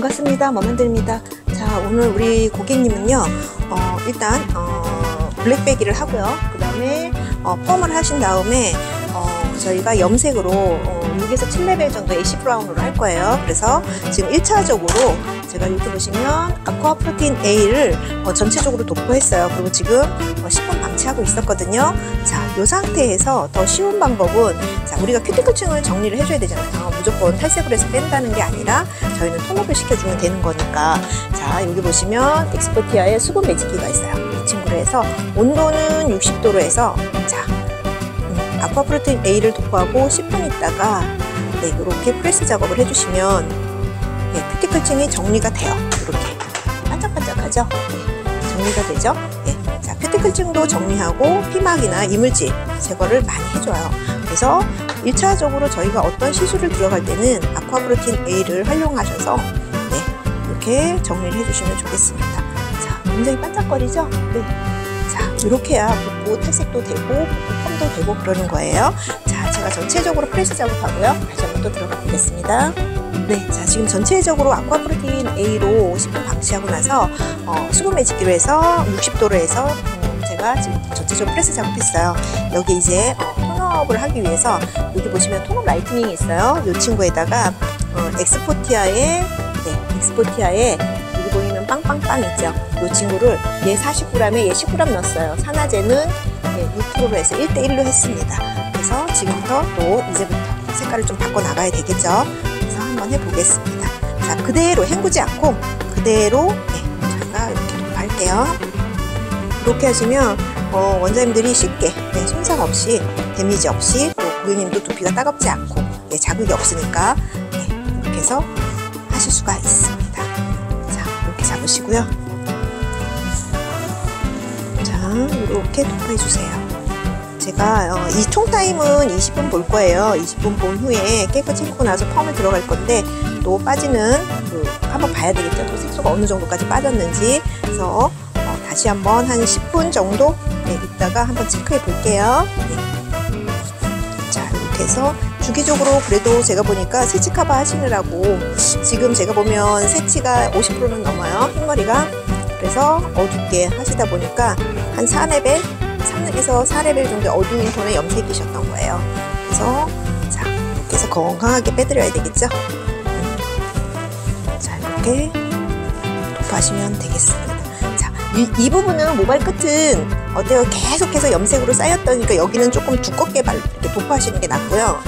반갑습니다. 머만들입니다. 자, 오늘 우리 고객님은요, 일단 블랙배기를 하고요. 그 다음에 펌을 하신 다음에 저희가 염색으로 6에서 7레벨 정도 애쉬 브라운으로 할 거예요. 그래서 지금 1차적으로 제가 이렇게 보시면 아쿠아 프로틴 A를 전체적으로 도포했어요. 그리고 지금 10분 방치하고 있었거든요. 자, 이 상태에서 더 쉬운 방법은, 자, 우리가 큐티클층을 정리를 해줘야 되잖아요. 무조건 탈색을 해서 뺀다는 게 아니라 저희는 톤업을 시켜주면 되는 거니까. 자, 여기 보시면 엑스포티아의 수분 매직기가 있어요. 이 친구로 해서 온도는 60도로 해서, 자, 아쿠아 프로틴 A를 도포하고 10분 있다가 이렇게 프레스 작업을 해주시면 큐티클층이 정리가 돼요. 이렇게 반짝반짝하죠? 정리가 되죠? 자, 큐티클층도 정리하고 피막이나 이물질 제거를 많이 해줘요. 그래서 1차적으로 저희가 어떤 시술을 들어갈 때는 아쿠아 프로틴 A를 활용하셔서 이렇게 정리를 해주시면 좋겠습니다. 자, 굉장히 반짝거리죠? 네. 자, 이렇게 해야 붓고 탈색도 되고 펌도 되고 그러는 거예요. 자, 제가 전체적으로 프레스 작업하고요. 다시 한번 또 들어가 보겠습니다. 네, 자, 지금 전체적으로 아쿠아 프로틴 A로 10분 방치하고 나서 수분 매직기로 해서 60도로 해서 제가 지금 전체적으로 프레스 작업했어요. 여기 이제 톤업을 하기 위해서 여기 보시면 톤업 라이트닝이 있어요. 이 친구에다가 엑스포티아의 여기 보이는 빵빵빵 있죠. 이 친구를 얘 40g에 얘 10g 넣었어요. 산화제는 6%로 해서 1대1로 했습니다. 그래서 지금부터 또 이제부터 색깔을 좀 바꿔 나가야 되겠죠. 그래서 한번 해보겠습니다. 자, 그대로 헹구지 않고 그대로 제가 이렇게 도포할게요. 이렇게 하시면 원장님들이 쉽게 손상 없이 데미지 없이, 또 고객님도 두피가 따갑지 않고 자극이 없으니까 이렇게 해서 하실 수가 있습니다. 자, 이렇게 잡으시고요. 자, 이렇게 도포해 주세요. 제가 이 총 타임은 20분 볼 거예요. 20분 본 후에 깨끗이 헹구고 나서 펌을 들어갈 건데, 또 빠지는 한번 봐야 되겠죠. 또 색소가 어느 정도까지 빠졌는지. 그래서 다시 한번 한 10분 정도 있다가 한번 체크해 볼게요. 자, 이렇게 해서 주기적으로, 그래도 제가 보니까 세치 커버 하시느라고 지금 제가 보면 세치가 50%는 넘어요, 흰머리가. 그래서 어둡게 하시다 보니까 한 4레벨, 3에서 4레벨 정도 어두운 톤의 염색이셨던 거예요. 그래서 자, 이렇게 해서 건강하게 빼드려야 되겠죠. 자, 이렇게 도포하시면 되겠습니다. 자, 이 부분은 모발 끝은 어때요? 계속해서 염색으로 쌓였다니까 여기는 조금 두껍게 이렇게 도포하시는 게 낫고요.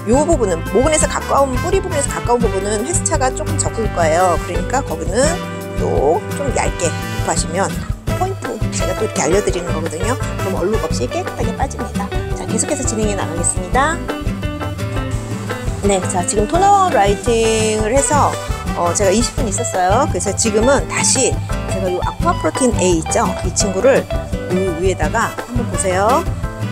이 부분은 모근에서 가까운, 뿌리 부분에서 가까운 부분은 횟수차가 조금 적을 거예요. 그러니까 거기는 또 좀 얇게 도포하시면 포인트 제가 또 이렇게 알려드리는 거거든요. 그럼 얼룩 없이 깨끗하게 빠집니다. 자, 계속해서 진행해 나가겠습니다. 네, 자, 지금 톤업 라이팅을 해서 제가 20분 있었어요. 그래서 지금은 다시 제가 이 아쿠아 프로틴 A 있죠? 이 친구를 이 위에다가 한번 보세요.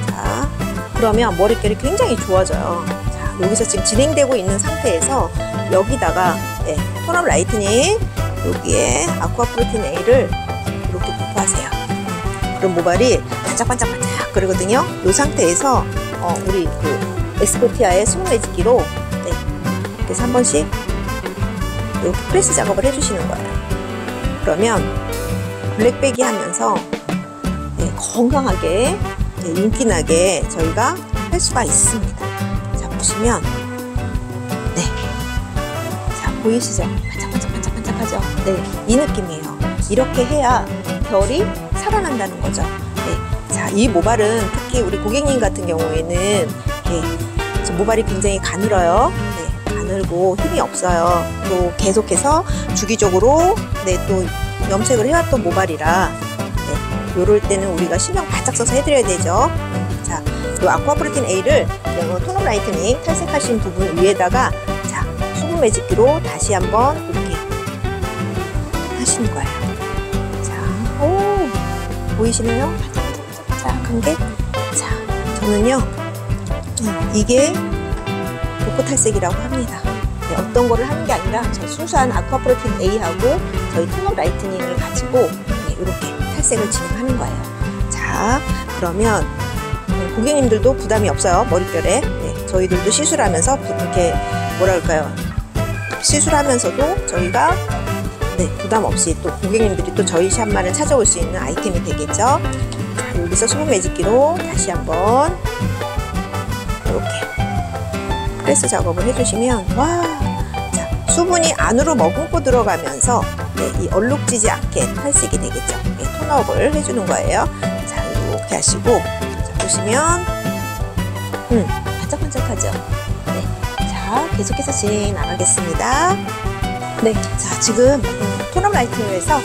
자, 그러면 머릿결이 굉장히 좋아져요. 자, 여기서 지금 진행되고 있는 상태에서 여기다가 톤업 라이트닝, 여기에 아쿠아 프로틴 A를 이렇게 도포하세요. 그럼 모발이 반짝반짝반짝 그러거든요. 이 상태에서 우리 엑스포티아의 수분 매직기로 이렇게 해서 한 번씩 이렇게 프레스 작업을 해주시는 거예요. 그러면 블랙배기 하면서 건강하게 윤기나게 저희가 할 수가 있습니다. 자, 보시면 자, 보이시죠? 반짝반짝반짝반짝하죠? 네, 이 느낌이에요. 이렇게 해야 결이 살아난다는 거죠. 자, 이 모발은 특히 우리 고객님 같은 경우에는 모발이 굉장히 가늘어요. 가늘고 힘이 없어요. 또 계속해서 주기적으로 또 염색을 해왔던 모발이라 요럴 때는 우리가 신경 바짝 써서 해드려야 되죠. 자, 이 아쿠아 프로틴 A를 톤업 라이트닝 탈색하신 부분 위에다가, 자, 수분 매직기로 다시 한번 이렇게 하시는 거예요. 자, 오, 보이시나요? 반짝반짝한 게. 자, 저는요, 이게 도포 탈색이라고 합니다. 어떤 거를 하는 게 아니라 저 순수한 아쿠아 프로틴 A하고 저희 톤업 라이트닝을 가지고 이렇게 탈색을 진행하는 거예요. 자, 그러면 고객님들도 부담이 없어요. 머릿결에. 저희들도 시술하면서 이렇게 뭐라 그럴까요? 시술하면서도 저희가 부담 없이 또 고객님들이 또 저희 샵만을 찾아올 수 있는 아이템이 되겠죠. 자, 여기서 수분 매직기로 다시 한번 이렇게 프레스 작업을 해주시면 자, 수분이 안으로 머금고 들어가면서 이 얼룩지지 않게 탈색이 되겠죠. 톤업을 해주는 거예요. 자, 이렇게 하시고 자, 보시면 반짝반짝하죠. 자, 계속해서 진행 나가겠습니다. 자, 지금 톤업 라이팅을 해서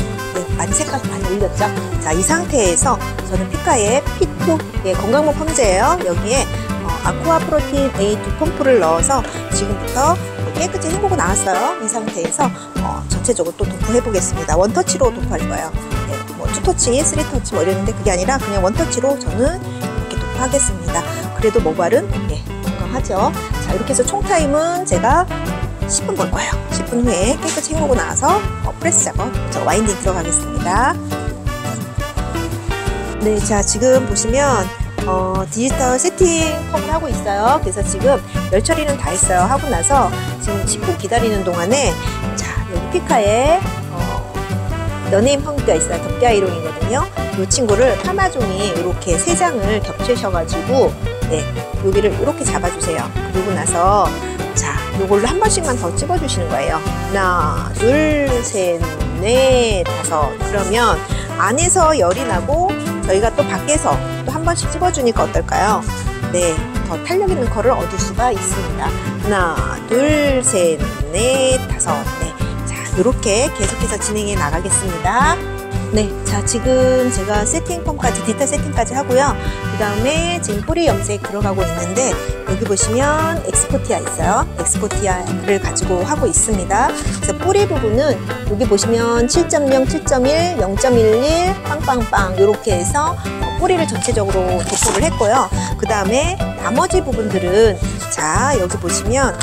많이 색깔 많이 올렸죠. 자, 이 상태에서 저는 피카의 P2 건강모 펌제예요. 여기에 아쿠아 프로틴 A2 펌프를 넣어서 지금부터 깨끗이 헹구고 나왔어요. 이 상태에서 전체적으로 또 도포해 보겠습니다. 원터치로 도포할 거예요. 뭐 2터치, 3터치 뭐 이랬는데 그게 아니라 그냥 원터치로 저는 이렇게 도포하겠습니다. 그래도 모발은 건강하죠. 자, 이렇게 해서 총 타임은 제가 10분 볼 거예요. 10분 후에 깨끗이 헹구고 나와서 프레스 작업, 와인딩 들어가겠습니다. 자, 지금 보시면 디지털 세팅 펌을 하고 있어요. 그래서 지금 열 처리는 다 했어요. 하고 나서 지금 10분 기다리는 동안에 자, 여기 피카의 연예인 펌기가 있어요. 덮개 아이롱이거든요. 이 친구를 파마종이 이렇게 3장을 겹치셔가지고 여기를 이렇게 잡아주세요. 그리고 나서 자, 요걸로 한 번씩만 더 찍어주시는 거예요. 하나, 둘, 셋, 넷, 다섯. 그러면 안에서 열이 나고 저희가 또 밖에서 또 한 번씩 찍어주니까 어떨까요? 더 탄력 있는 컬을 얻을 수가 있습니다. 하나, 둘, 셋, 넷, 다섯. 자, 이렇게 계속해서 진행해 나가겠습니다. 자, 지금 제가 세팅 펌까지, 디지털 세팅까지 하고요. 그 다음에 지금 뿌리 염색 들어가고 있는데 여기 보시면 엑스포티아 있어요. 엑스포티아를 가지고 하고 있습니다. 그래서 뿌리 부분은 여기 보시면 7.0, 7.1, 0.11, 빵빵빵 이렇게 해서 뿌리를 전체적으로 도포를 했고요. 그 다음에 나머지 부분들은 자, 여기 보시면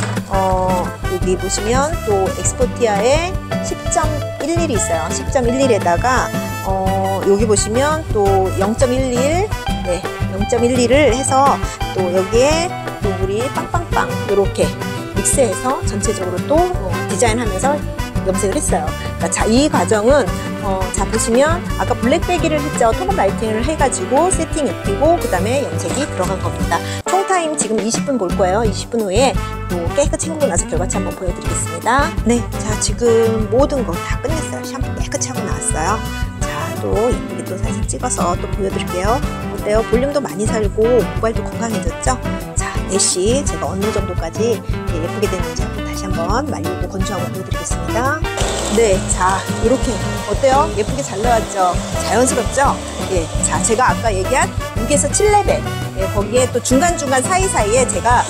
여기 보시면 또 엑스포티아에 10.11이 있어요. 10.11에다가 여기 보시면 또 0.11 0.11을 해서 또 여기에 또 우리 빵빵빵 이렇게 믹스해서 전체적으로 또 디자인하면서 염색을 했어요. 그러니까 자, 이 과정은 자, 보시면 아까 블랙배기를 했죠. 톤업 라이팅을 해가지고 세팅 입히고 그 다음에 염색이 들어간 겁니다. 총 타임 지금 20분 볼 거예요. 20분 후에 또 깨끗이 헹구고 나서 결과치 한번 보여드리겠습니다. 자, 지금 모든 거 다 끝냈어요. 샴푸 깨끗이 하고 나왔어요. 자, 또 예쁘게 또 사진 찍어서 또 보여드릴게요. 어때요? 볼륨도 많이 살고 모발도 건강해졌죠? 자, 애쉬 제가 어느 정도까지 예쁘게 됐는지 다시 한번 말리고 건조하고 보여드리겠습니다. 자, 이렇게 어때요? 예쁘게 잘 나왔죠? 자연스럽죠? 자, 제가 아까 얘기한 6에서 7레벨 거기에 또 중간중간 사이사이에 제가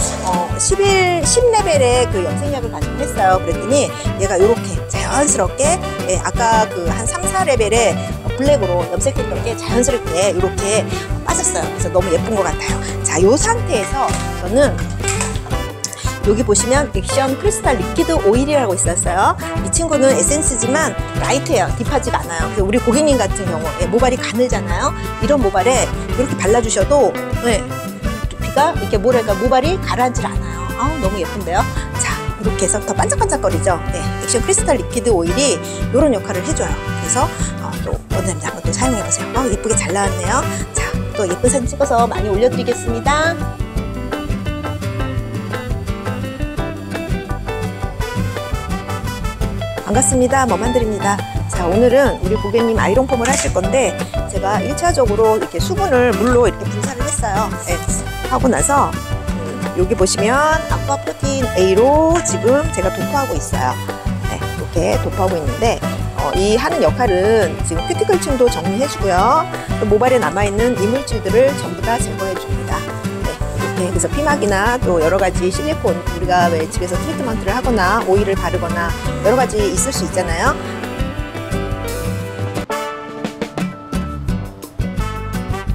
10레벨의 그 염색약을 가지고 했어요. 그랬더니 얘가 이렇게 자연스럽게 아까 그 한 3, 4레벨의 블랙으로 염색했던 게 자연스럽게 이렇게 빠졌어요. 그래서 너무 예쁜 것 같아요. 자, 이 상태에서 저는 여기 보시면 액션 크리스탈 리퀴드 오일이라고 있었어요. 이 친구는 에센스지만 라이트해요. 딥하지가 않아요. 그래서 우리 고객님 같은 경우 모발이 가늘잖아요. 이런 모발에 이렇게 발라주셔도 두피가 이렇게 모발이 가라앉질 않아요. 너무 예쁜데요. 자, 이렇게 해서 더 반짝반짝거리죠. 액션 크리스탈 리퀴드 오일이 이런 역할을 해줘요. 그래서 또 원장님 한번 또 사용해보세요. 예쁘게 잘 나왔네요. 자, 또 예쁜 사진 찍어서 많이 올려드리겠습니다. 반갑습니다. 머만드립니다. 자, 오늘은 우리 고객님 아이롱 펌을 하실 건데 제가 1차적으로 이렇게 수분을 물로 이렇게 분사를 했어요. 하고 나서 여기 보시면 아쿠아 프로틴 A로 지금 제가 도포하고 있어요. 이렇게 도포하고 있는데 이 하는 역할은 지금 큐티클층도 정리해주고요. 또 모발에 남아있는 이물질들을 전부 다 제거해줍니다. 이렇게 그래서 피막이나 또 여러 가지 실리콘 우리가 왜 집에서 트리트먼트를 하거나 오일을 바르거나 여러 가지 있을 수 있잖아요.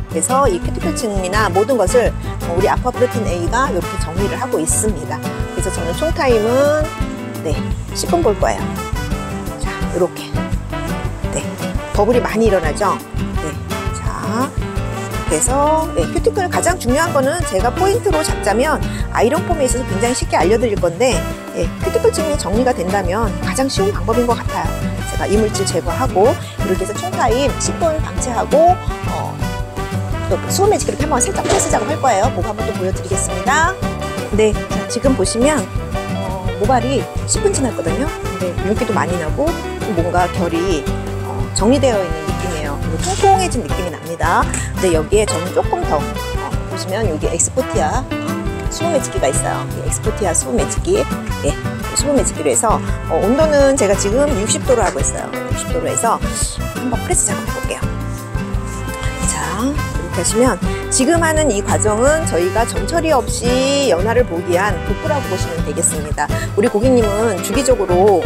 그래서 이 큐티클층이나 모든 것을 우리 아쿠아 프로틴 A가 이렇게 정리를 하고 있습니다. 그래서 저는 총 타임은 10분 볼 거예요. 자, 이렇게 버블이 많이 일어나죠. 자, 이렇게 해서 큐티클 가장 중요한 거는 제가 포인트로 잡자면 아이론 폼에 있어서 굉장히 쉽게 알려드릴 건데 큐티클쯤이 정리가 된다면 가장 쉬운 방법인 것 같아요. 제가 이물질 제거하고 이렇게 해서 총타임 10분 방치하고 또 수분 매직 이렇게 한번 살짝 프레스 작업할 거예요. 그거 한번 또 보여드리겠습니다. 네, 자, 지금 보시면 모발이 10분 지났거든요. 근데 윤기도 많이 나고 뭔가 결이 정리되어 있는 느낌이에요. 그리고 통통해진 느낌이 납니다. 근데 여기에 저는 조금 더 보시면 여기 엑스포티아 수분 매직기가 있어요. 엑스포티아 수분 매직기, 수분 매직기로 해서 온도는 제가 지금 60도로 하고 있어요. 60도로 해서 한번 프레스 작업해 볼게요. 자, 이렇게 하시면 지금 하는 이 과정은 저희가 점처리 없이 연화를 보기 위한 도구라고 보시면 되겠습니다. 우리 고객님은 주기적으로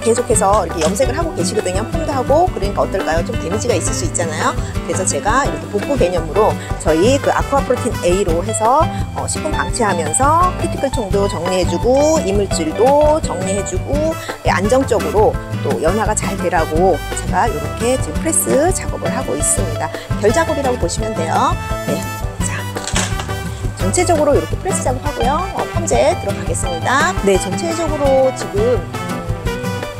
계속해서 이렇게 염색을 하고 계시거든요. 폼도 하고. 그러니까 어떨까요? 좀 데미지가 있을 수 있잖아요. 그래서 제가 이렇게 복구 개념으로 저희 그 아쿠아 프로틴 A로 해서 10분 방치하면서 큐티클 총도 정리해주고 이물질도 정리해주고 안정적으로 또 연화가 잘 되라고 제가 이렇게 지금 프레스 작업을 하고 있습니다. 결 작업이라고 보시면 돼요. 네. 자, 전체적으로 이렇게 프레스 작업하고요. 펌제 들어가겠습니다. 네, 전체적으로 지금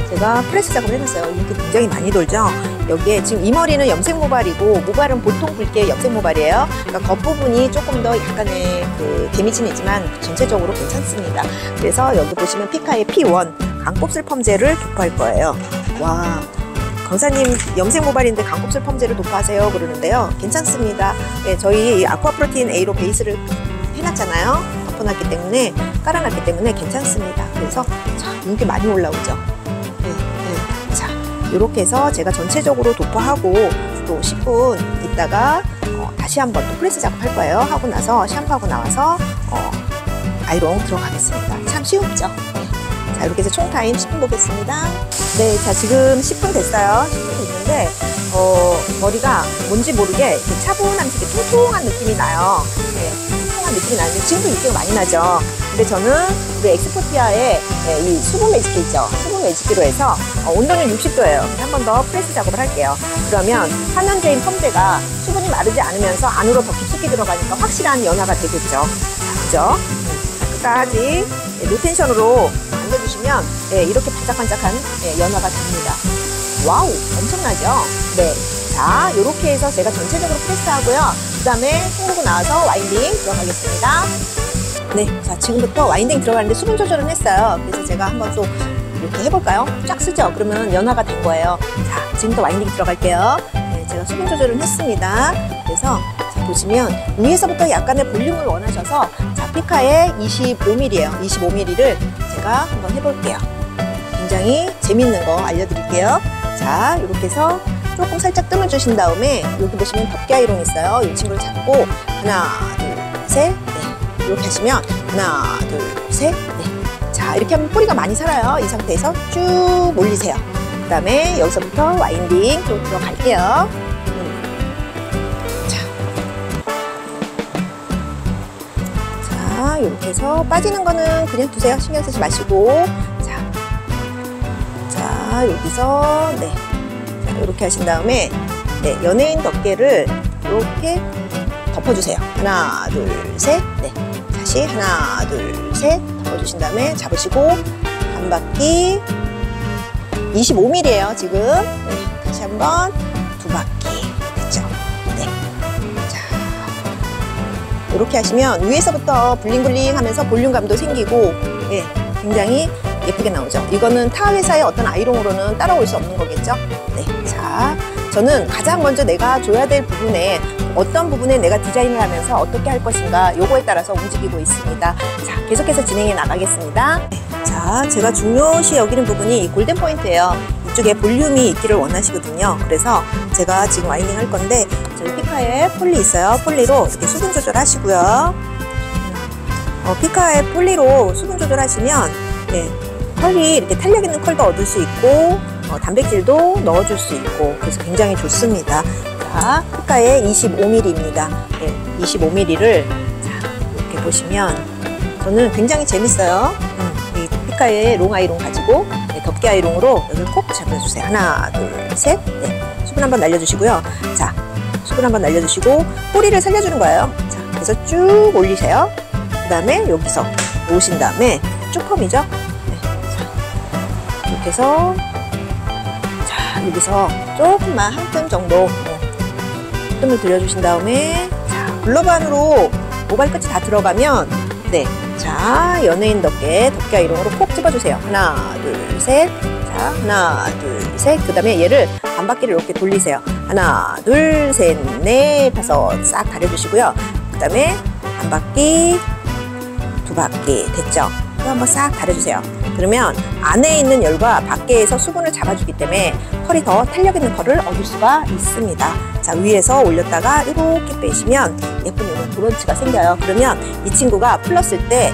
제가 프레스 작업을 해놨어요. 이렇게 굉장히 많이 돌죠. 여기에 지금 이 머리는 염색 모발이고 모발은 보통 붉게 염색 모발이에요. 그러니까 겉부분이 조금 더 약간의 그 데미지는 있지만 전체적으로 괜찮습니다. 그래서 여기 보시면 피카의 P1 강곱슬 펌제를 도포할 거예요. 와, 강사님 염색 모발인데 강곱슬 펌제를 도포하세요 그러는데요. 괜찮습니다. 네, 저희 아쿠아 프로틴 A로 베이스를 해놨잖아요. 덮어놨기 때문에 깔아놨기 때문에 괜찮습니다. 그래서 자, 윤기 많이 올라오죠. 자, 이렇게 해서 제가 전체적으로 도포하고 또 10분 있다가 다시 한번 또 프레스 작업할 거예요. 하고 나서 샴푸하고 나와서 아이롱 들어가겠습니다. 참 쉬웠죠? 네. 자, 이렇게 해서 총 타임 10분 보겠습니다. 네, 자, 지금 10분 됐어요. 10분 됐는데 머리가 뭔지 모르게 이렇게 차분한 되게 통통한 느낌이 나요. 네, 통통한 느낌이 나는데 지금도 느낌이 많이 나죠. 근데 저는 우리 엑스포티아의 이 수분 매직기 있죠. 수분 매직기로 해서 온도는 60도예요. 한 번 더 프레스 작업을 할게요. 그러면 한연제인 펌제가 수분이 마르지 않으면서 안으로 더 깊숙이 들어가니까 확실한 연화가 되겠죠. 자, 그죠? 끝까지 로텐션으로 당겨주시면 이렇게 반짝반짝한 연화가 됩니다. 와우, 엄청나죠? 네. 자, 이렇게 해서 제가 전체적으로 프레스하고요. 그 다음에 헹구고 나와서 와인딩 들어가겠습니다. 네, 자, 지금부터 와인딩 들어가는데 수분 조절은 했어요. 그래서 제가 한번 또 이렇게 해볼까요? 쫙 쓰죠? 그러면 연화가 된 거예요. 자, 지금부터 와인딩 들어갈게요. 네, 제가 수분 조절은 했습니다. 그래서 자, 보시면 위에서부터 약간의 볼륨을 원하셔서 자, 피카의 25mm예요. 25mm를 제가 한번 해볼게요. 굉장히 재밌는 거 알려드릴게요. 자, 이렇게 해서 조금 살짝 뜸을 주신 다음에 여기 보시면 덮개 아이롱 있어요. 이 친구를 잡고 하나, 둘, 셋, 네. 이렇게 하시면 하나, 둘, 셋, 네. 자, 이렇게 하면 뿌리가 많이 살아요. 이 상태에서 쭉 몰리세요. 그 다음에 여기서부터 와인딩 또 들어갈게요. 자, 이렇게 해서 빠지는 거는 그냥 두세요. 신경 쓰지 마시고. 자, 여기서 네. 자, 이렇게 하신 다음에 네, 연예인 덮개를 이렇게 덮어주세요. 하나, 둘, 셋, 네. 다시 하나, 둘, 셋 덮어주신 다음에 잡으시고 한 바퀴 25mm예요 지금. 네, 다시 한번 두 바퀴 됐죠? 네. 자, 이렇게 하시면 위에서부터 블링블링 하면서 볼륨감도 생기고 예, 굉장히 예쁘게 나오죠. 이거는 타 회사의 어떤 아이롱으로는 따라올 수 없는 거겠죠. 네, 자, 저는 가장 먼저 내가 줘야 될 부분에 어떤 부분에 내가 디자인을 하면서 어떻게 할 것인가 요거에 따라서 움직이고 있습니다. 자, 계속해서 진행해 나가겠습니다. 네, 자, 제가 중요시 여기는 부분이 이 골든 포인트예요. 이쪽에 볼륨이 있기를 원하시거든요. 그래서 제가 지금 와인딩 할 건데 저희 피카에 폴리 있어요. 폴리로 이렇게 수분 조절하시고요. 피카에 폴리로 수분 조절하시면 네, 컬이 이렇게 탄력 있는 컬도 얻을 수 있고 단백질도 넣어줄 수 있고 그래서 굉장히 좋습니다. 자, 피카의 25mm입니다. 네, 25mm를 자, 이렇게 보시면 저는 굉장히 재밌어요. 이 피카의 롱 아이롱 가지고 네, 덮개 아이롱으로 여기 콕 잡아주세요. 하나, 둘, 셋. 네, 수분 한번 날려주시고요. 자, 수분 한번 날려주시고 뿌리를 살려주는 거예요. 자, 그래서 쭉 올리세요. 그 다음에 여기서 놓으신 다음에 쭉 펌이죠. 네. 자, 이렇게 해서 자, 여기서 조금만 한 뜸 정도 뜸을 들여주신 다음에 자, 글러브 안으로 모발 끝이 다 들어가면 네, 자, 연예인 덮개 아이롱으로 콕 집어주세요. 하나, 둘, 셋. 자, 하나, 둘, 셋. 그 다음에 얘를 반바퀴를 이렇게 돌리세요. 하나, 둘, 셋, 넷, 다섯. 싹 다려주시고요. 그 다음에 한 바퀴, 두 바퀴. 됐죠? 또 한번 싹 다려주세요. 그러면 안에 있는 열과 밖에서 수분을 잡아주기 때문에 털이 더 탄력 있는 털을 얻을 수가 있습니다. 자, 위에서 올렸다가 이렇게 빼시면 예쁜 이런 브런치가 생겨요. 그러면 이 친구가 풀렀을 때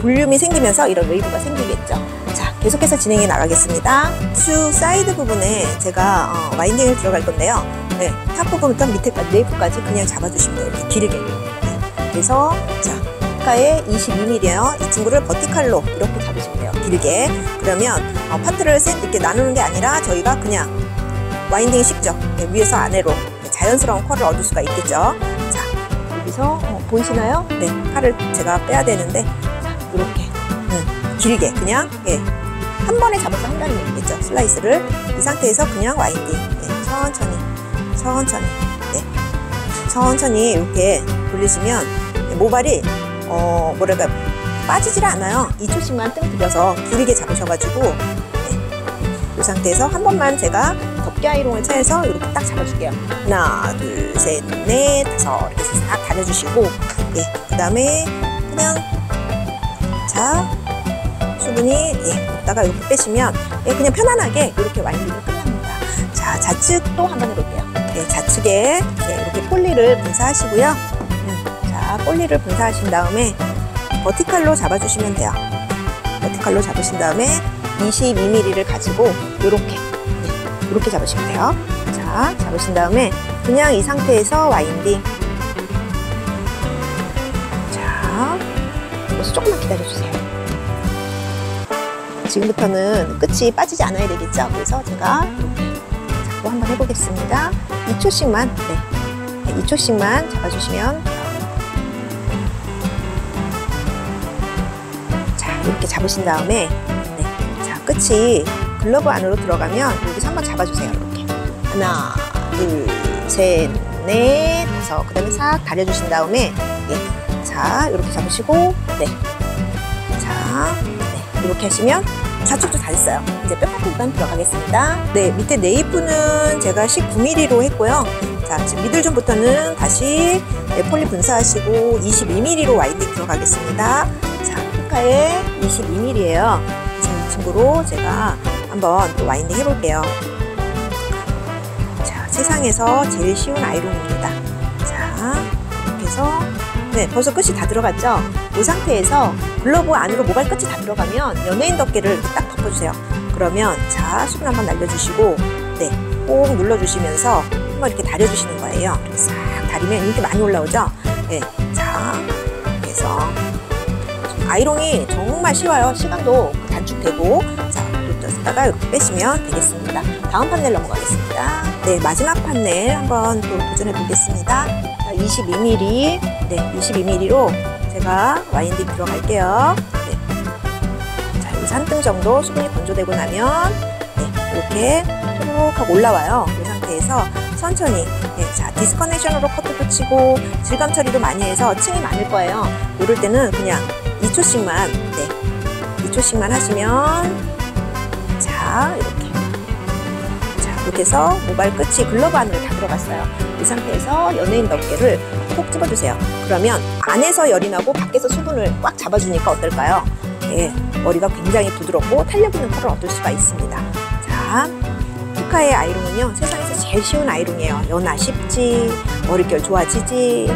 볼륨이 생기면서 이런 웨이브가 생기겠죠. 자, 계속해서 진행해 나가겠습니다. 슈 사이드 부분에 제가 와인딩을 들어갈 건데요. 네, 탑 부분부터 밑에까지 네이프까지 그냥 잡아주시면 돼요. 이렇게 길게. 네, 그래서 자, 가에 22mm예요. 이 친구를 버티칼로 이렇게 잡으시면 돼요. 길게. 그러면 파트를 이렇게 나누는 게 아니라 저희가 그냥 와인딩이 쉽죠. 네, 위에서 아래로 자연스러운 컬을 얻을 수가 있겠죠. 자, 여기서 보이시나요? 네, 칼을 제가 빼야 되는데 자, 이렇게 길게 그냥 한 번에 잡아서 한다는 얘기겠죠. 슬라이스를 이 상태에서 그냥 와인딩 천천히 이렇게 돌리시면 모발이 뭐랄까 빠지질 않아요. 2초씩만 뜸 들여서 길게 잡으셔가지고 이 상태에서 한 번만 제가 덮개 아이롱을 차에서 이렇게 딱 잡아줄게요. 하나, 둘, 셋, 넷, 다섯 이렇게 싹 다려주시고 그 다음에 그냥 자 수분이 없다가 이렇게 빼시면 그냥 편안하게 이렇게 와인딩이 끝납니다. 자, 좌측도 한번 해볼게요. 좌측에 이렇게 폴리를 분사하시고요. 자, 폴리를 분사하신 다음에 버티칼로 잡아주시면 돼요. 버티칼로 잡으신 다음에 22mm를 가지고 이렇게 잡으시면 돼요. 자, 잡으신 다음에 그냥 이 상태에서 와인딩. 자, 여기서 조금만 기다려주세요. 지금부터는 끝이 빠지지 않아야 되겠죠? 그래서 제가 이렇게 잡고 한번 해보겠습니다. 2초씩만, 2초씩만 잡아주시면 돼요. 자, 이렇게 잡으신 다음에 자, 끝이 글러브 안으로 들어가면 여기서 한번 잡아주세요. 이렇게 하나, 둘, 셋, 넷, 다섯. 그 다음에 싹 다려주신 다음에 자, 이렇게 잡으시고 자, 이렇게 하시면 좌측도 다 됐어요. 이제 뼈가루 구간 들어가겠습니다. 네, 밑에 네이프는 제가 19mm로 했고요. 자, 지금 미들존부터는 다시 폴리 분사하시고 22mm로 와인딩 들어가겠습니다. 자, 피카에 22mm예요. 이 친구로 제가 한번 또 와인딩 해볼게요. 자, 세상에서 제일 쉬운 아이롱입니다. 자, 이렇게 해서 벌써 끝이 다 들어갔죠? 이 상태에서 글러브 안으로 모발 끝이 다 들어가면 연예인 덮개를 이렇게 딱 덮어주세요. 그러면 자, 수분 한번 날려주시고 꼭 눌러주시면서 한번 이렇게 다려주시는 거예요. 이렇게 싹 다리면 이렇게 많이 올라오죠? 자, 이렇게 해서 아이롱이 정말 쉬워요. 시간도 단축되고 자, 뒀다가 이렇게 빼시면 되겠습니다. 다음 판넬 넘어가겠습니다. 마지막 판넬 한번 또 도전해 보겠습니다. 22mm 22mm로 제가 와인딩 들어갈게요. 자, 여기서 한 뜸 정도 수분이 건조되고 나면 이렇게 톡 하고 올라와요. 이 상태에서 천천히 자, 디스커넥션으로 커트도 치고 질감 처리도 많이 해서 층이 많을 거예요. 이럴 때는 그냥 2초씩만 2초씩만 하시면 자, 이렇게 해서 모발 끝이 글러브 안으로 다 들어갔어요. 이 상태에서 연예인 덮개를 콕 집어주세요. 그러면 안에서 열이 나고 밖에서 수분을 꽉 잡아주니까 어떨까요? 머리가 굉장히 부드럽고 탄력 있는 컬을 얻을 수가 있습니다. 자, 피카의 아이롱은요, 세상에서 제일 쉬운 아이롱이에요. 연화 쉽지, 머릿결 좋아지지,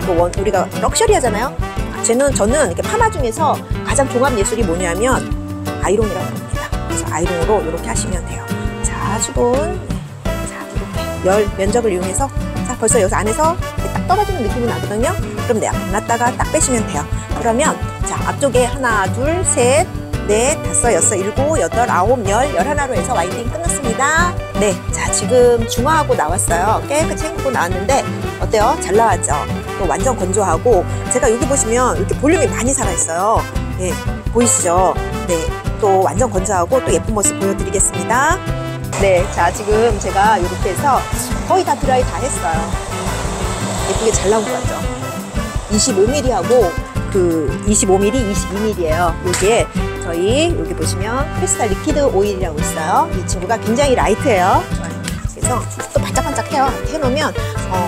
또 우리가 럭셔리 하잖아요. 저는 이렇게 파마 중에서 가장 종합 예술이 뭐냐면 아이롱이라고 합니다. 그래서 아이롱으로 이렇게 하시면 돼요. 자, 수분, 자, 이렇게 열 면적을 이용해서 자, 벌써 여기서 안에서 딱 떨어지는 느낌이 나거든요. 그럼 내가 놨다가 딱 빼시면 돼요. 그러면 자, 앞쪽에 하나, 둘, 셋, 넷, 다섯, 여섯, 일곱, 여덟, 아홉, 열, 11으로 해서 와인딩 끝났습니다. 네, 자 지금 중화하고 나왔어요. 깨끗이 헹구고 나왔는데 어때요? 잘 나왔죠? 또 완전 건조하고 제가 여기 보시면 이렇게 볼륨이 많이 살아있어요. 네, 보이시죠? 네, 또 완전 건조하고 또 예쁜 모습 보여드리겠습니다. 네, 자 지금 제가 이렇게 해서 거의 다 드라이 다 했어요. 예쁘게 잘 나온 것 같죠? 25mm하고 그 25mm, 22mm예요. 여기에 저희 여기 보시면 크리스탈 리퀴드 오일이라고 있어요. 이 친구가 굉장히 라이트해요. 그래서 또 반짝반짝해요. 이렇게 해놓으면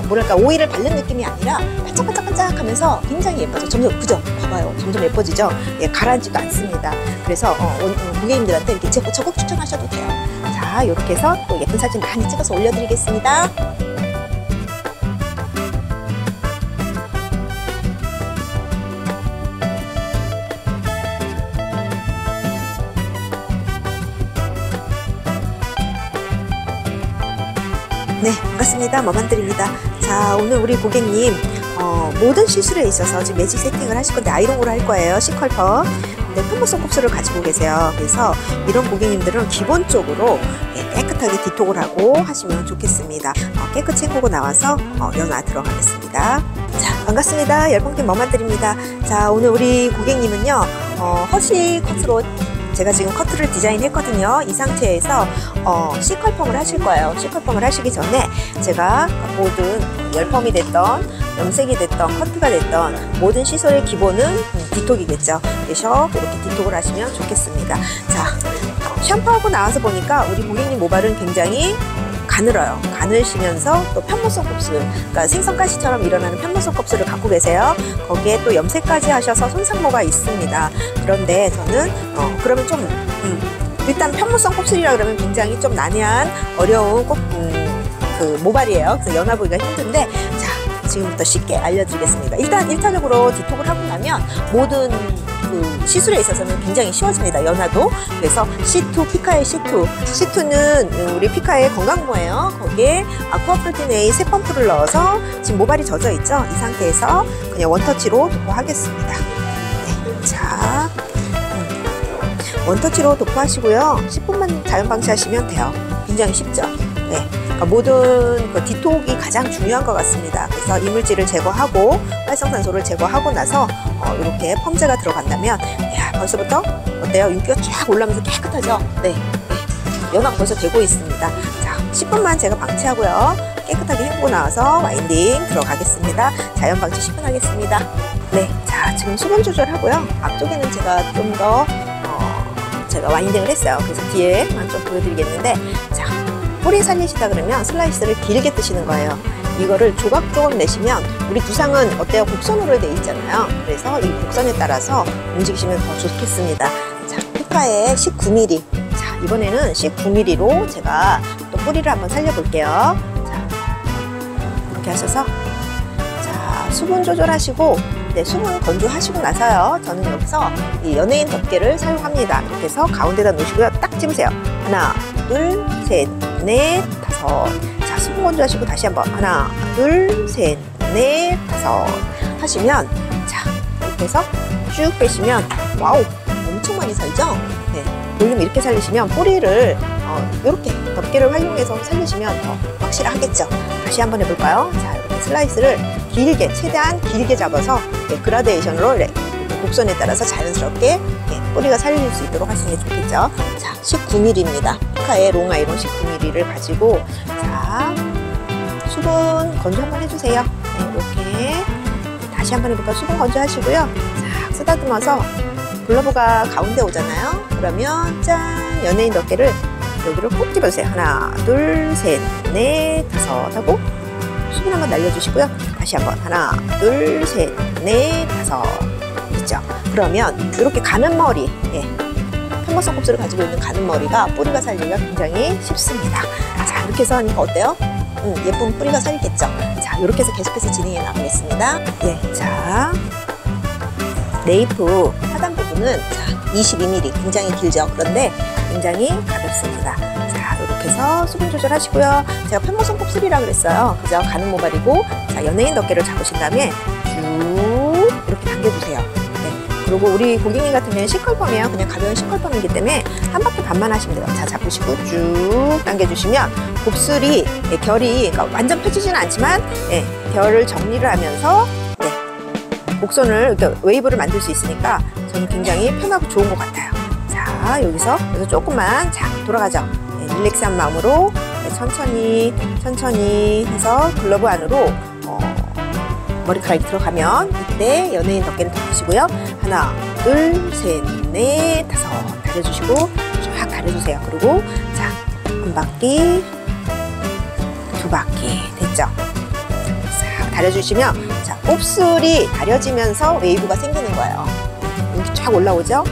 뭐랄까 오일을 바른 느낌이 아니라 반짝반짝반짝하면서 굉장히 예뻐져. 점점 그죠? 봐봐요. 점점 예뻐지죠? 예, 가라앉지도 않습니다. 그래서 고객님들한테 이렇게 적극 추천하셔도 돼요. 자, 이렇게 해서 또 예쁜 사진 많이 찍어서 올려드리겠습니다. 네, 반갑습니다. 머만드립니다. 자, 오늘 우리 고객님 모든 시술에 있어서 지금 매직 세팅을 하실 건데 아이롱으로 할 거예요. C컬퍼. 근데 편보성 곱슬을 가지고 계세요. 그래서 이런 고객님들은 기본적으로 깨끗하게 디톡을 하고 하시면 좋겠습니다. 깨끗이 헹구고 나와서 연화 들어가겠습니다. 자, 반갑습니다. 열봉팀 머만드립니다. 자, 오늘 우리 고객님은요 허쉬 컷으로 제가 지금 커트를 디자인했거든요. 이 상태에서 C컬펌을 하실 거예요. C컬펌을 하시기 전에 제가 모든 열펌이 됐던 염색이 됐던 커트가 됐던 모든 시설의 기본은 디톡이겠죠. 그래서 이렇게 디톡을 하시면 좋겠습니다. 자, 샴푸하고 나와서 보니까 우리 고객님 모발은 굉장히 가늘어요. 가늘시면서 또 편모성 곱슬, 그러니까 생선가시처럼 일어나는 편모성 곱슬을 갖고 계세요. 거기에 또 염색까지 하셔서 손상모가 있습니다. 그런데 저는 그러면 좀 일단 편모성 곱슬이라 그러면 굉장히 좀 난해한 어려운 그 모발이에요. 그래서 연화 보기가 힘든데 자, 지금부터 쉽게 알려드리겠습니다. 일단 1차적으로 디톡을 하고 나면 모든 그 시술에 있어서는 굉장히 쉬워집니다. 연화도. 그래서 C2, 피카의 C2. C2는 우리 피카의 건강모예요. 거기에 아쿠아프로틴 A 3펌프를 넣어서 지금 모발이 젖어 있죠. 이 상태에서 그냥 원터치로 도포하겠습니다. 네, 자, 원터치로 도포하시고요. 10분만 자연 방치하시면 돼요. 굉장히 쉽죠. 네. 모든 그 디톡이 가장 중요한 것 같습니다. 그래서 이물질을 제거하고 활성산소를 제거하고 나서 이렇게 펌제가 들어간다면 야, 벌써부터 어때요? 윤기가 쫙 올라오면서 깨끗하죠? 네, 네. 연화 벌써 되고 있습니다. 자, 10분만 제가 방치하고요. 깨끗하게 헹구고 나와서 와인딩 들어가겠습니다. 자연 방치 10분 하겠습니다. 네, 자 지금 수분 조절하고요. 앞쪽에는 제가 좀 더 제가 와인딩을 했어요. 그래서 뒤에만 좀 보여드리겠는데 자. 뿌리 살리시다 그러면 슬라이스를 길게 뜨시는 거예요. 이거를 조각조각 내시면 우리 두상은 어때요? 곡선으로 돼 있잖아요. 그래서 이 곡선에 따라서 움직이시면 더 좋겠습니다. 자, 피카의 19mm. 자, 이번에는 19mm로 제가 또 뿌리를 한번 살려볼게요. 자, 이렇게 하셔서 자, 수분 조절하시고 네, 수분 건조하시고 나서요. 저는 여기서 이 연예인 덮개를 사용합니다. 이렇게 해서 가운데다 놓으시고요. 딱 집으세요. 하나, 둘, 셋, 넷, 다섯. 자, 수분 건조하시고 다시 한번 하나, 둘, 셋, 넷, 다섯 하시면 자, 이렇게 해서 쭉 빼시면 와우, 엄청 많이 살죠? 네, 볼륨 이렇게 살리시면 뿌리를 이렇게 덮개를 활용해서 살리시면 더 확실하겠죠? 다시 한번 해볼까요? 자, 이렇게 슬라이스를 길게, 최대한 길게 잡아서 네, 그라데이션으로 이렇게 곡선에 따라서 자연스럽게 뿌리가 살릴 수 있도록 하시는 게 좋겠죠. 자, 19mm입니다. 피카의 롱아이롱 19mm를 가지고 자, 수분 건조 한번 해주세요. 네, 이렇게 다시 한번 해볼까요? 수분 건조 하시고요. 싹 쓰다듬어서 글러브가 가운데 오잖아요. 그러면 짠, 연예인 덮개를 여기로 꼭 집어주세요. 하나, 둘, 셋, 넷, 다섯 하고 수분 한번 날려주시고요. 다시 한번 하나, 둘, 셋, 넷, 다섯 있죠. 그러면 이렇게 가는 머리, 예, 편모성 곱슬을 가지고 있는 가는 머리가 뿌리가 살기가 굉장히 쉽습니다. 자, 이렇게 해서 하니까 어때요? 예쁜 뿌리가 살겠죠. 자, 이렇게 해서 계속해서 진행해 나가겠습니다. 예, 자, 네이프 하단 부분은 자, 22mm 굉장히 길죠. 그런데 굉장히 가볍습니다. 자, 이렇게 해서 수분 조절하시고요. 제가 편모성 곱슬이라 그랬어요. 그죠? 가는 모발이고, 자, 연예인 덮개를 잡으신 다음에 쭉 이렇게 당겨주세요. 네, 그리고 우리 고객님 같은 경우는 C컬펌이에요. 그냥 가벼운 C컬펌이기 때문에 한 바퀴 반만 하시면 돼요. 자, 잡으시고 쭉 당겨주시면 곱슬이 결이 그러니까 완전 펴지지는 않지만 결을 정리를 하면서 곡선을 이렇게 웨이브를 만들 수 있으니까 저는 굉장히 편하고 좋은 것 같아요. 자, 여기서 조금만 돌아가죠. 릴렉스한 마음으로 천천히 해서 글러브 안으로 머리카락이 들어가면 이때 연예인 덮개를 덮으시고요. 하나, 둘, 셋, 넷, 다섯 다려주시고 쫙 다려주세요. 그리고 자, 한 바퀴, 두 바퀴 됐죠? 싹 다려주시면 자, 곱슬이 다려지면서 웨이브가 생기는 거예요. 이렇게 쫙 올라오죠?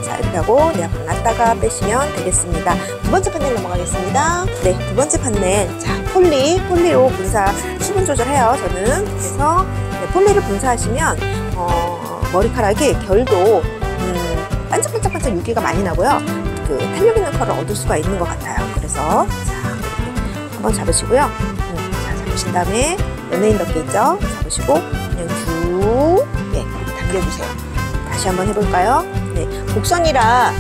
자, 이렇게 하고 앞으로 놨다가 빼시면 되겠습니다. 두 번째 판넬 넘어가겠습니다. 네, 두 번째 판넬. 자, 폴리로 분사, 수분 조절해요, 저는. 그래서 폴리를 분사하시면 머리카락이 결도 반짝반짝반짝 윤기가 많이 나고요. 그 탄력 있는 컬을 얻을 수가 있는 것 같아요. 그래서 자, 이렇게 한번 잡으시고요. 자, 잡으신 다음에 연예인 덮개 있죠? 잡으시고 그냥 쭉 당겨주세요. 다시 한번 해볼까요? 네, 곡선이라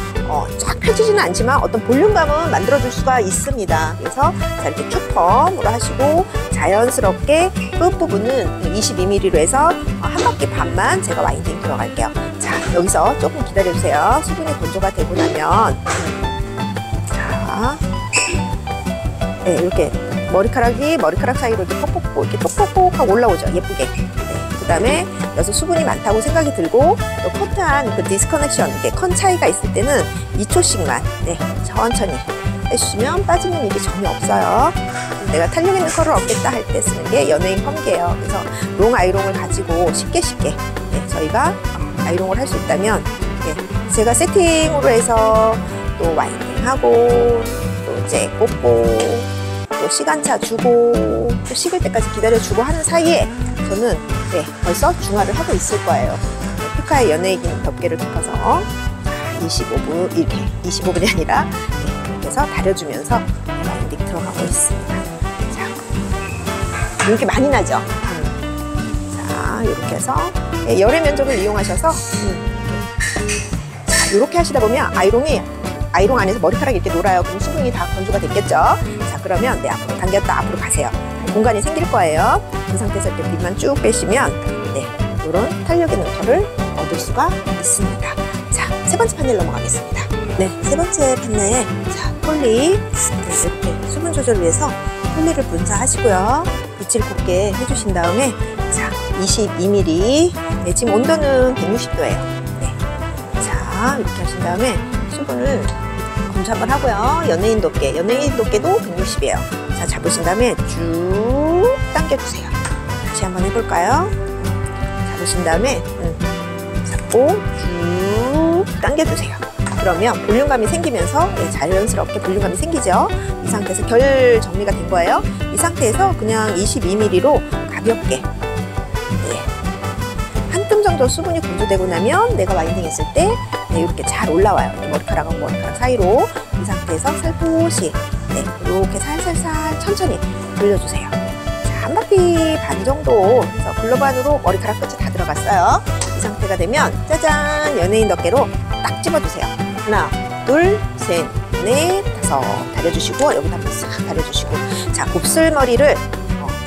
쫙 펴지지는 않지만 어떤 볼륨감은 만들어줄 수가 있습니다. 그래서 자, 이렇게 큐펌으로 하시고 자연스럽게 끝부분은 22mm로 해서 한 바퀴 반만 제가 와인딩 들어갈게요. 자, 여기서 조금 기다려주세요. 수분이 건조가 되고 나면 자, 이렇게 머리카락 사이로 이렇게 이렇게 톡톡톡하고 올라오죠. 예쁘게. 그 다음에 여기서 수분이 많다고 생각이 들고 또 커트한 그 디스커넥션, 이렇게 컨 차이가 있을 때는 2초씩만 천천히 해주시면 빠지는 일이 전혀 없어요. 내가 탄력 있는 컬을 얻겠다 할 때 쓰는 게 연예인 펌기예요. 그래서 롱 아이롱을 가지고 쉽게 저희가 아이롱을 할 수 있다면 제가 세팅으로 해서 또 와인딩하고 또 잭 꽂고 또 시간차 주고 또 식을 때까지 기다려주고 하는 사이에 저는 벌써 중화를 하고 있을 거예요. 피카의 연예인 덮개를 덮어서 25분 이렇게 25분이 아니라 이렇게 해서 다려주면서 와인딩 들어가고 있습니다. 자, 이렇게 많이 나죠? 자, 이렇게 해서 열의 면적을 이용하셔서 자, 이렇게 하시다 보면 아이롱 안에서 머리카락이 이렇게 놀아요. 그럼 수분이 다 건조가 됐겠죠? 자, 그러면 앞으로 당겼다 앞으로 가세요. 공간이 생길 거예요. 그 상태에서 이렇게 빗만 쭉 빼시면 이런 탄력 있는 컬을 얻을 수가 있습니다. 자, 세 번째 판넬 넘어가겠습니다. 네, 세 번째 판넬. 자, 폴리 이렇게 수분 조절을 위해서 폴리를 분사하시고요. 빗질 곱게 해주신 다음에 자, 22mm. 지금 온도는 160도예요. 자, 이렇게 하신 다음에 수분을 건조 한번 하고요. 연예인 덮개도 160이에요. 자, 잡으신 다음에 쭉 당겨주세요. 다시 한번 해볼까요? 잡으신 다음에 잡고 쭉 당겨주세요. 그러면 볼륨감이 생기면서 자연스럽게 볼륨감이 생기죠. 이 상태에서 결 정리가 된 거예요. 이 상태에서 그냥 22mm로 가볍게 한 뜸 정도 수분이 건조되고 나면 내가 와인딩 했을 때 이렇게 잘 올라와요. 머리카락하고 머리카락 사이로. 이 상태에서 살포시 이렇게 살살살 천천히 돌려주세요. 자, 한 바퀴 반 정도 해서 글러브 안으로 머리카락 끝이 다 들어갔어요. 이 상태가 되면 짜잔, 연예인 덮개로 딱 집어주세요. 하나, 둘, 셋, 넷, 다섯 다려주시고 여기다 한번 싹 다려주시고 자, 곱슬머리를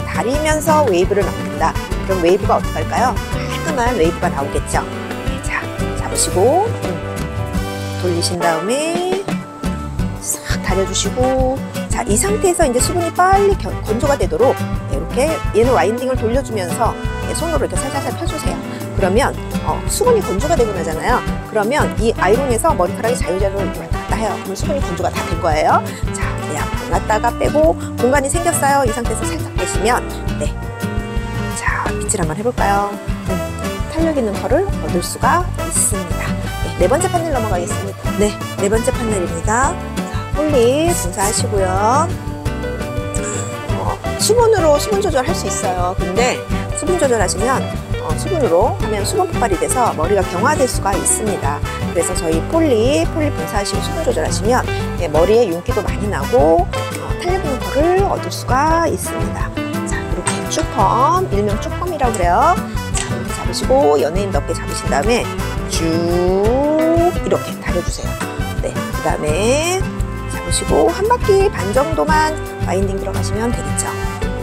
다리면서 웨이브를 만든다. 그럼 웨이브가 어떻게 할까요? 깔끔한 웨이브가 나오겠죠. 자, 잡으시고 돌리신 다음에 싹 다려주시고 자, 이 상태에서 이제 수분이 빨리 건조가 되도록 이렇게 얘는 와인딩을 돌려주면서 손으로 이렇게 살살살 펴주세요. 그러면 수분이 건조가 되고 나잖아요. 그러면 이 아이롱에서 머리카락이 자유자재로 이렇게 왔다 갔다 해요. 그럼 수분이 건조가 다 된 거예요. 자, 앞으로 놨다가 빼고 공간이 생겼어요. 이 상태에서 살짝 빼시면 자, 빗질 한번 해볼까요? 탄력 있는 컬을 얻을 수가 있습니다. 네 번째 판넬 넘어가겠습니다. 네 번째 판넬입니다. 자, 폴리 분사하시고요. 수분으로 수분 조절할 수 있어요. 근데 수분 조절하시면 수분으로 하면 수분 폭발이 돼서 머리가 경화될 수가 있습니다. 그래서 저희 폴리 분사하시고 수분 조절하시면 머리에 윤기도 많이 나고 탄력 있는 컬을 얻을 수가 있습니다. 자, 이렇게 쭉펌, 일명 쭉펌이라고 그래요. 자, 이렇게 잡으시고 연예인 덮개 잡으신 다음에 쭉 이렇게 다려주세요. 네, 그 다음에 잡으시고 한 바퀴 반 정도만 와인딩 들어가시면 되겠죠.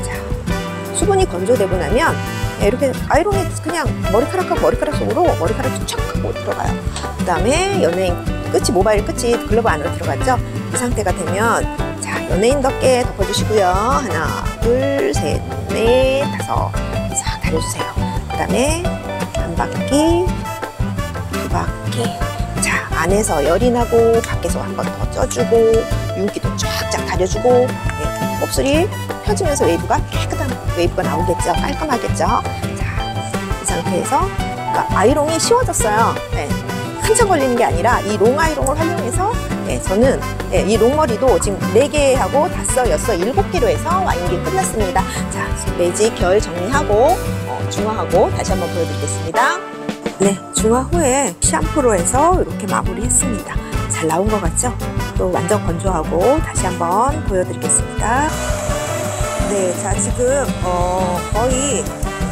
자, 수분이 건조되고 나면 이렇게 아이롱이 그냥 머리카락하고 머리카락 속으로 머리카락 쫙 하고 들어가요. 그 다음에 연예인 끝이, 모바일 끝이 글러브 안으로 들어갔죠. 이 상태가 되면 자, 연예인답게 덮어주시고요. 하나, 둘, 셋, 넷, 다섯. 싹 다려주세요. 그 다음에 한 바퀴, 두 바퀴. 자, 안에서 열이 나고 밖에서 한 번 더 쪄주고 윤기도 쫙쫙 다려주고, 네, 곱슬이 펴지면서 웨이브가 깨끗한 웨이브가 나오겠죠. 깔끔하겠죠. 자, 이 상태에서 그러니까 아이롱이 쉬워졌어요. 네, 한참 걸리는 게 아니라 이 롱 아이롱을 활용해서, 네, 저는, 네, 이 롱머리도 지금 4개하고 5, 6, 7개로 해서 와인딩 끝났습니다. 자, 매직 결 정리하고 중화하고 다시 한번 보여드리겠습니다. 네, 중화 후에 샴푸로 해서 이렇게 마무리했습니다. 잘 나온 것 같죠? 또 완전 건조하고 다시 한번 보여드리겠습니다. 네, 자, 지금 거의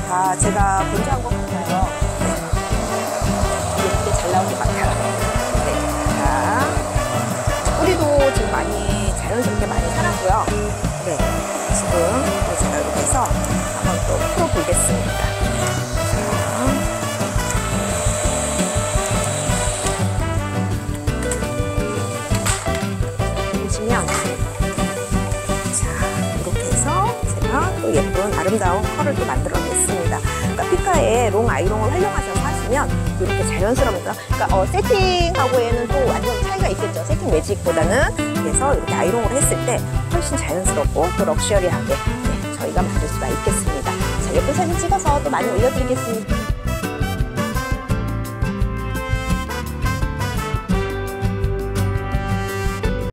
다 제가 건조한 것 같아요. 네, 이렇게 잘 나온 것 같아요. 네, 자, 뿌리도 지금 많이 자연스럽게 많이 살았고요. 네, 지금 제가 이렇게 해서 한번 또 풀어보겠습니다. 보시면, 자, 이렇게 해서 제가 또 예쁜 아름다운 컬을 또 만들어냈습니다. 그러니까 피카의 롱 아이롱을 활용하셔서 하시면 이렇게 자연스럽다. 그러니까 세팅하고에는 또 완전 차이가 있겠죠. 세팅 매직보다는. 그래서 이렇게 아이롱을 했을 때 훨씬 자연스럽고 또 럭셔리하게, 네, 저희가 만들 수가 있겠습니다. 자, 예쁜 사진 찍어서 또 많이 올려드리겠습니다.